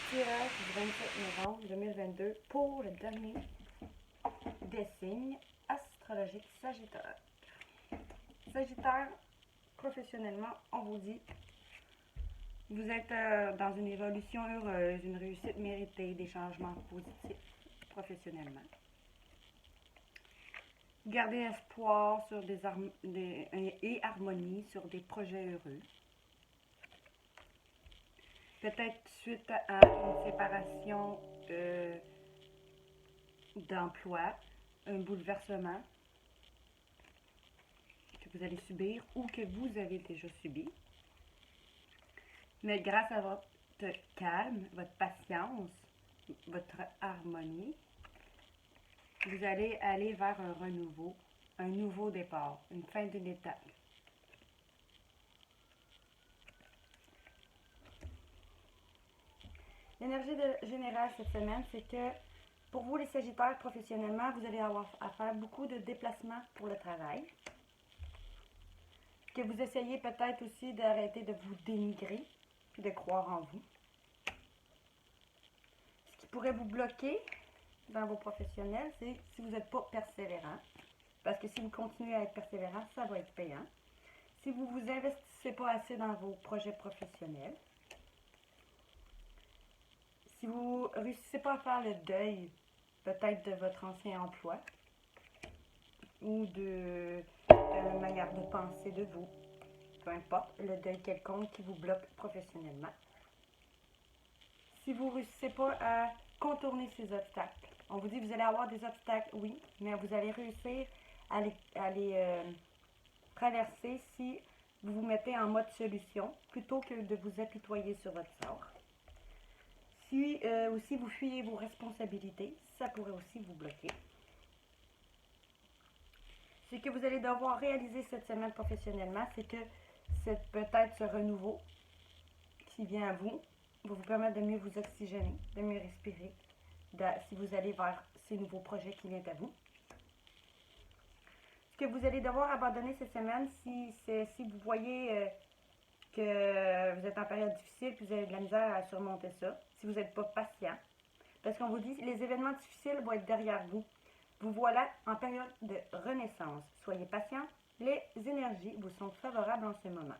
Tirage du 27 novembre 2022 pour le dernier des signes astrologiques Sagittaire. Sagittaire, professionnellement, on vous dit, vous êtes dans une évolution heureuse, une réussite méritée, des changements positifs professionnellement. Gardez espoir sur et harmonie sur des projets heureux. Peut-être suite à une séparation d'emploi, un bouleversement que vous allez subir ou que vous avez déjà subi. Mais grâce à votre calme, votre patience, votre harmonie, vous allez aller vers un renouveau, un nouveau départ, une fin d'une étape. L'énergie générale cette semaine, c'est que pour vous les Sagittaires, professionnellement, vous allez avoir à faire beaucoup de déplacements pour le travail. Que vous essayez peut-être aussi d'arrêter de vous dénigrer puis de croire en vous. Ce qui pourrait vous bloquer dans vos professionnels, c'est si vous n'êtes pas persévérant. Parce que si vous continuez à être persévérant, ça va être payant. Si vous ne vous investissez pas assez dans vos projets professionnels, si vous ne réussissez pas à faire le deuil peut-être de votre ancien emploi ou de la manière de penser de vous, peu importe, le deuil quelconque qui vous bloque professionnellement. Si vous ne réussissez pas à contourner ces obstacles, on vous dit que vous allez avoir des obstacles, oui, mais vous allez réussir à les traverser si vous vous mettez en mode solution plutôt que de vous apitoyer sur votre sort. Si aussi vous fuyez vos responsabilités, ça pourrait aussi vous bloquer. Ce que vous allez devoir réaliser cette semaine professionnellement, c'est que c'est peut-être ce renouveau qui vient à vous va vous permettre de mieux vous oxygéner, de mieux respirer, si vous allez vers ces nouveaux projets qui viennent à vous. Ce que vous allez devoir abandonner cette semaine, si vous voyez que vous êtes en période difficile, puis vous avez de la misère à surmonter ça, si vous n'êtes pas patient, parce qu'on vous dit que les événements difficiles vont être derrière vous. Vous voilà en période de renaissance. Soyez patient, les énergies vous sont favorables en ce moment.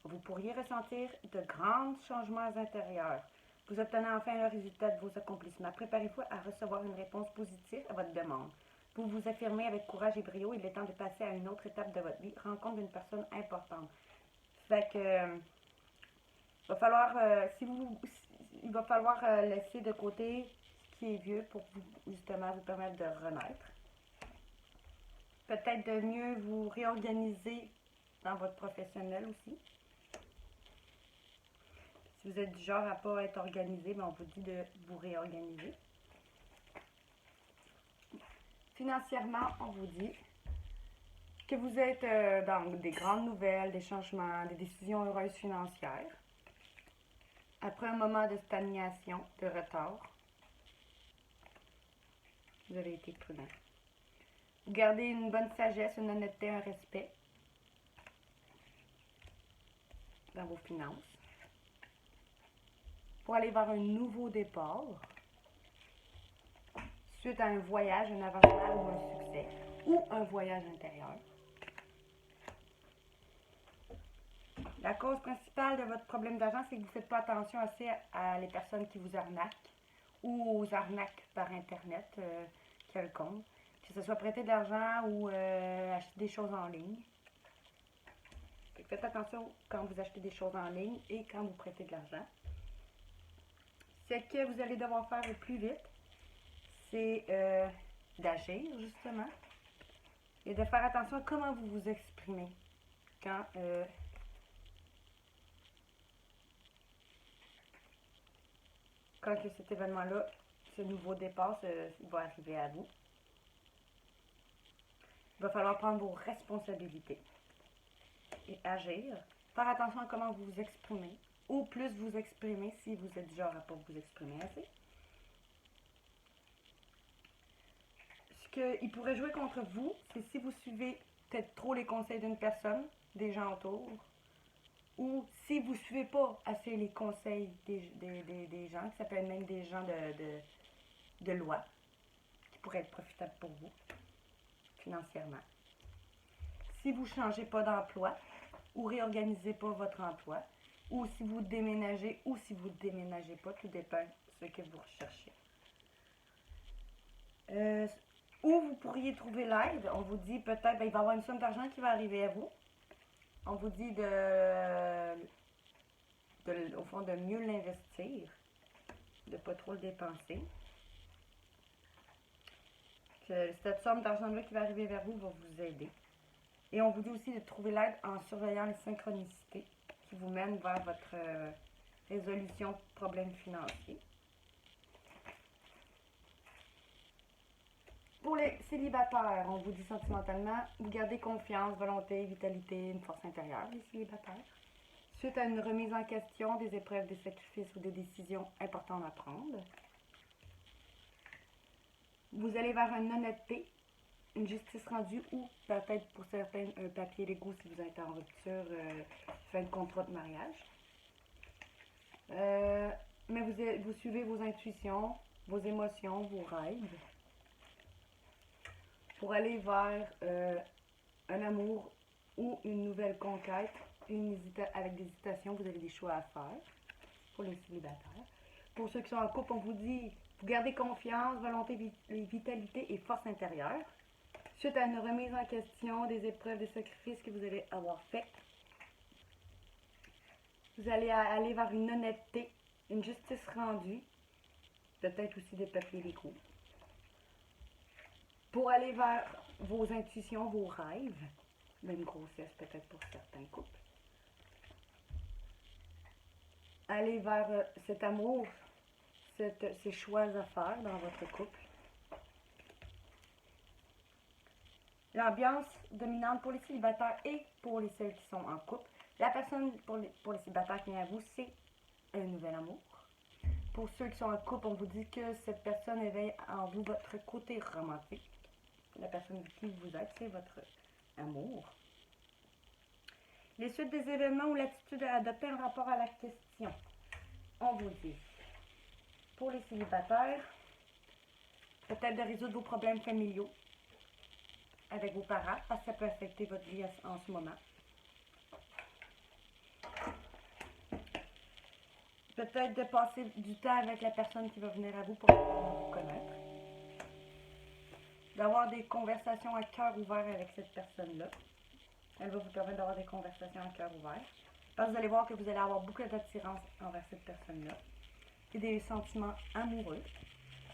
Vous pourriez ressentir de grands changements intérieurs. Vous obtenez enfin le résultat de vos accomplissements. Préparez-vous à recevoir une réponse positive à votre demande. Vous vous affirmez avec courage et brio, il est temps de passer à une autre étape de votre vie, rencontre d'une personne importante. Fait que, il va falloir laisser de côté ce qui est vieux pour justement vous permettre de renaître. Peut-être de mieux vous réorganiser dans votre professionnel aussi. Si vous êtes du genre à ne pas être organisé, on vous dit de vous réorganiser. Financièrement, on vous dit que vous êtes dans des grandes nouvelles, des changements, des décisions heureuses financières. Après un moment de stagnation, de retard, vous avez été prudent. Vous gardez une bonne sagesse, une honnêteté, un respect dans vos finances. Pour aller vers un nouveau départ, suite à un voyage, un avancement ou un succès, ou un voyage intérieur. La cause principale de votre problème d'argent, c'est que vous ne faites pas attention assez à les personnes qui vous arnaquent ou aux arnaques par Internet quelconque. Que ce soit prêter de l'argent ou acheter des choses en ligne. Faites attention quand vous achetez des choses en ligne et quand vous prêtez de l'argent. Ce que vous allez devoir faire le plus vite, c'est d'agir justement et de faire attention à comment vous vous exprimez quand cet événement-là, ce nouveau départ va arriver à vous. Il va falloir prendre vos responsabilités et agir. Faire attention à comment vous vous exprimez ou plus vous exprimer si vous êtes du genre à ne pas vous exprimer assez. Ce qu'il pourrait jouer contre vous, c'est si vous suivez peut-être trop les conseils d'une personne, des gens autour, ou si vous ne suivez pas assez les conseils des gens, ça peut être même des gens de loi, qui pourraient être profitables pour vous financièrement. Si vous ne changez pas d'emploi ou réorganisez pas votre emploi, ou si vous déménagez ou si vous ne déménagez pas, tout dépend de ce que vous recherchez. Où vous pourriez trouver l'aide, on vous dit peut-être, il va y avoir une somme d'argent qui va arriver à vous. On vous dit au fond, de mieux l'investir, de ne pas trop le dépenser. Que cette somme d'argent-là qui va arriver vers vous va vous aider. Et on vous dit aussi de trouver l'aide en surveillant les synchronicités qui vous mènent vers votre résolution de problèmes financiers. Pour les célibataires, on vous dit sentimentalement, vous gardez confiance, volonté, vitalité, une force intérieure, les célibataires. Suite à une remise en question des épreuves, des sacrifices ou des décisions importantes à prendre. Vous allez vers une honnêteté, une justice rendue ou peut-être pour certains un papier légaux si vous êtes en rupture, fin de contrat de mariage. Mais vous suivez vos intuitions, vos émotions, vos rêves pour aller vers un amour ou une nouvelle conquête, avec des hésitations, vous avez des choix à faire pour les célibataires. Pour ceux qui sont en couple, on vous dit, vous gardez confiance, volonté, vitalité et force intérieure. Suite à une remise en question des épreuves, des sacrifices que vous allez avoir fait, vous allez aller vers une honnêteté, une justice rendue, peut-être aussi des papiers légaux. Pour aller vers vos intuitions, vos rêves, même grossesse peut-être pour certains couples. Aller vers cet amour, ces choix à faire dans votre couple. L'ambiance dominante pour les célibataires et pour celles qui sont en couple. La personne pour les célibataires qui vient à vous, c'est un nouvel amour. Pour ceux qui sont en couple, on vous dit que cette personne éveille en vous votre côté romantique. La personne qui vous êtes, c'est votre amour. Les suites des événements ou l'attitude à adopter en rapport à la question. On vous dit, pour les célibataires, peut-être de résoudre vos problèmes familiaux avec vos parents, parce que ça peut affecter votre vie en ce moment. Peut-être de passer du temps avec la personne qui va venir à vous pour vous connaître. D'avoir des conversations à cœur ouvert avec cette personne-là. Elle va vous permettre d'avoir des conversations à cœur ouvert. Parce que vous allez voir que vous allez avoir beaucoup d'attirance envers cette personne-là. Et des sentiments amoureux.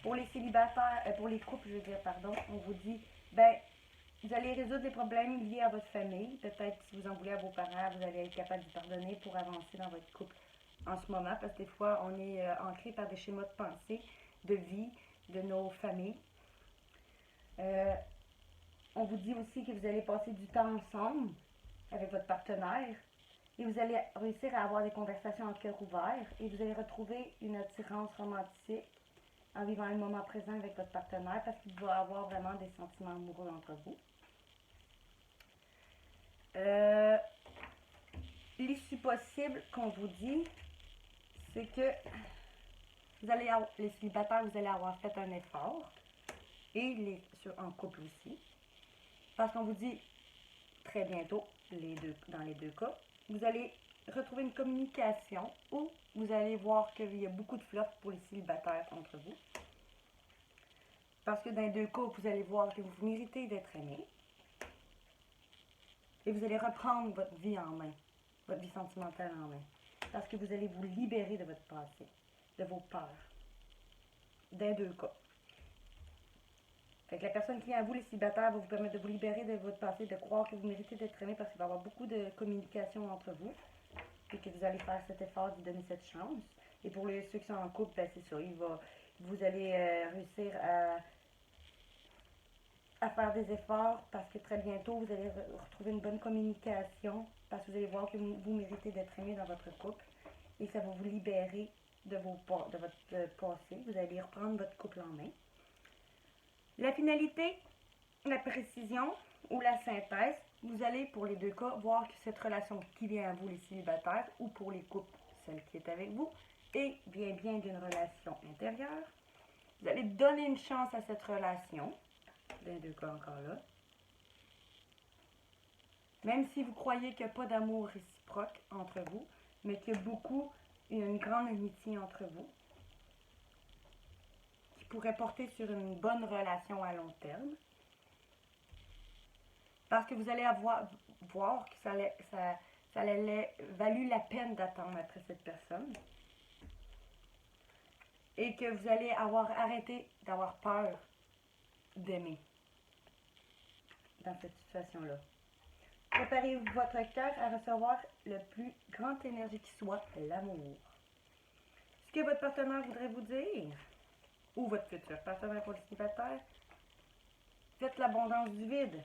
Pour les célibataires, pour les couples, je veux dire, pardon, on vous dit, vous allez résoudre les problèmes liés à votre famille. Peut-être si vous en voulez à vos parents, vous allez être capable de pardonner pour avancer dans votre couple en ce moment. Parce que des fois, on est ancré par des schémas de pensée, de vie, de nos familles. On vous dit aussi que vous allez passer du temps ensemble avec votre partenaire et vous allez réussir à avoir des conversations en cœur ouvert et vous allez retrouver une attirance romantique en vivant un moment présent avec votre partenaire parce qu'il va y avoir vraiment des sentiments amoureux entre vous. L'issue possible qu'on vous dit, c'est que les célibataires, vous allez avoir fait un effort et en couple aussi. Parce qu'on vous dit très bientôt, dans les deux cas, vous allez retrouver une communication où vous allez voir qu'il y a beaucoup de flirts pour les célibataires entre vous. Parce que dans les deux cas, vous allez voir que vous méritez d'être aimé. Et vous allez reprendre votre vie en main, votre vie sentimentale en main. Parce que vous allez vous libérer de votre passé, de vos peurs. Dans les deux cas. Fait que la personne qui est à vous, les célibataires, va vous permettre de vous libérer de votre passé, de croire que vous méritez d'être aimé parce qu'il va y avoir beaucoup de communication entre vous et que vous allez faire cet effort de donner cette chance. Et pour ceux qui sont en couple, c'est ça, vous allez réussir à faire des efforts parce que très bientôt, vous allez retrouver une bonne communication parce que vous allez voir que vous méritez d'être aimé dans votre couple et ça va vous libérer de votre passé. Vous allez reprendre votre couple en main. La finalité, la précision, ou la synthèse, vous allez pour les deux cas voir que cette relation qui vient à vous les célibataires ou pour les couples, celle qui est avec vous, et bien d'une relation intérieure. Vous allez donner une chance à cette relation, dans les deux cas encore là. Même si vous croyez qu'il n'y a pas d'amour réciproque entre vous, mais qu'il y a une grande amitié entre vous, qui pourrait porter sur une bonne relation à long terme. Parce que vous allez voir que ça allait valu la peine d'attendre après cette personne. Et que vous allez avoir arrêté d'avoir peur d'aimer dans cette situation-là. Préparez votre cœur à recevoir le plus grande énergie qui soit, l'amour. Ce que votre partenaire voudrait vous dire, ou votre futur partenaire pour le célibataire, faites l'abondance du vide.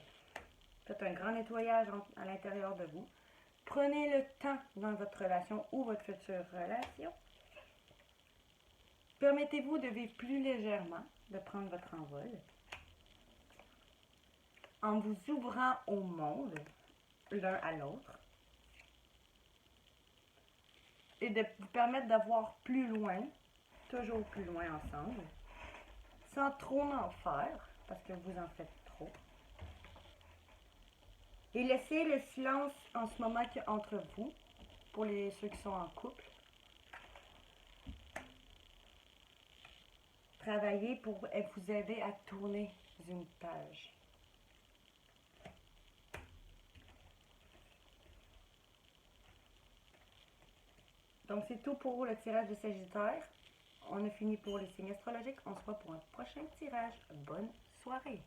Faites un grand nettoyage à l'intérieur de vous. Prenez le temps dans votre relation ou votre future relation. Permettez-vous de vivre plus légèrement, de prendre votre envol, en vous ouvrant au monde, l'un à l'autre, et de vous permettre d'avoir plus loin, toujours plus loin ensemble, sans trop en faire, parce que vous en faites trop. Et laissez le silence en ce moment entre vous, pour ceux qui sont en couple. Travaillez pour vous aider à tourner une page. Donc c'est tout pour le tirage de Sagittaire. On a fini pour les signes astrologiques. On se voit pour un prochain tirage. Bonne soirée!